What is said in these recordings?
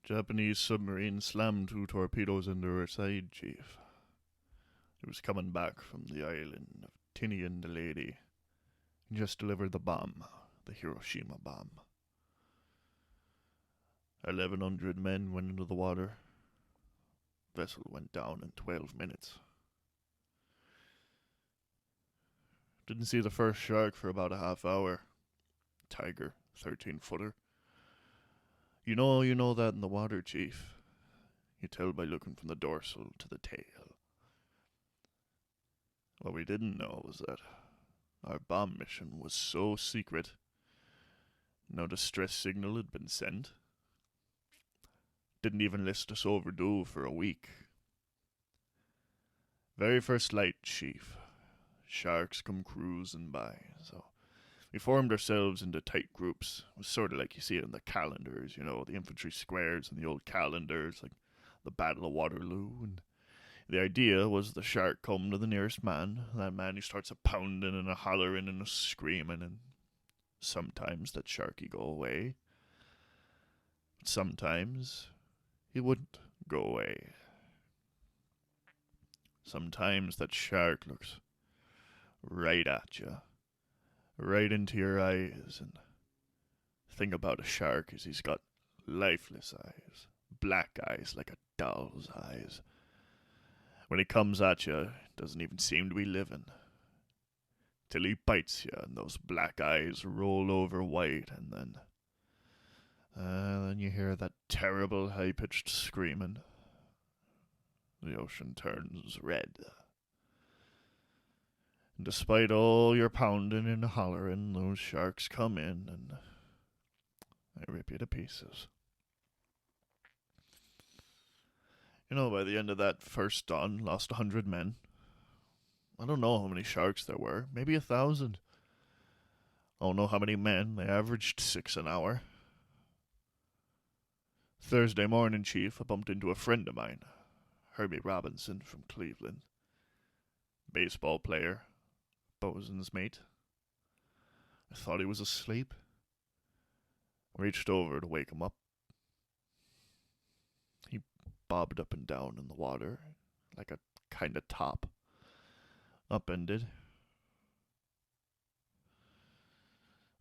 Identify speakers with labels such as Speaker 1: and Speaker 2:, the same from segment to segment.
Speaker 1: Japanese submarine slammed 2 torpedoes into her side, Chief. It was coming back from the island of Tinian the Lady. Just delivered the bomb, the Hiroshima bomb. 1,100 men went into the water. Vessel went down in 12 minutes. Didn't see the first shark for about a half hour. Tiger, 13-footer. You know that in the water, Chief. You tell by looking from the dorsal to the tail. What we didn't know was that our bomb mission was so secret. No distress signal had been sent. Didn't even list us overdue for a week. Very first light, Chief. Sharks come cruising by, so we formed ourselves into tight groups. It was sort of like you see it in the calendars, the infantry squares and the old calendars, like the Battle of Waterloo. And the idea was the shark come to the nearest man, that man who starts a pounding and a hollering and a screaming, and sometimes that sharky go away. But sometimes he wouldn't go away. Sometimes that shark looks right at you, right into your eyes, and the thing about a shark is he's got lifeless eyes, black eyes like a doll's eyes. When he comes at you, it doesn't even seem to be living. Till he bites you, and those black eyes roll over white, and then you hear that terrible high-pitched screaming. The ocean turns red. And despite all your pounding and hollering, those sharks come in and they rip you to pieces. By the end of that first dawn, lost 100 men. I don't know how many sharks there were, maybe 1,000. I don't know how many men, they averaged 6 an hour. Thursday morning, Chief, I bumped into a friend of mine, Herbie Robinson from Cleveland. Baseball player, bosun's mate. I thought he was asleep. Reached over to wake him up. He bobbed up and down in the water like a kind of top. Upended.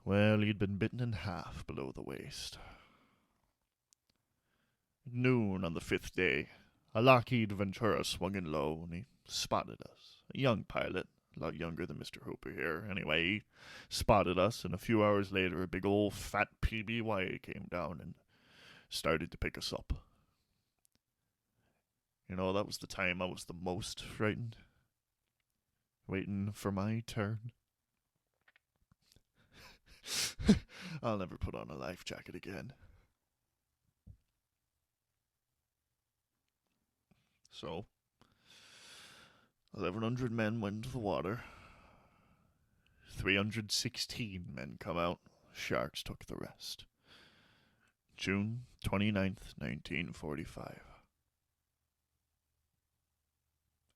Speaker 1: Well, he'd been bitten in half below the waist. At noon on the 5th day, a Lockheed Ventura swung in low and he spotted us. A young pilot, a lot younger than Mr. Hooper here. Anyway, he spotted us, and a few hours later a big old fat PBY came down and started to pick us up. That was the time I was the most frightened. Waiting for my turn. I'll never put on a life jacket again. So, 1,100 men went into the water. 316 men come out. Sharks took the rest. June 29th, 1945.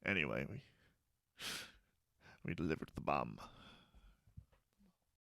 Speaker 1: Anyway, we delivered the bomb.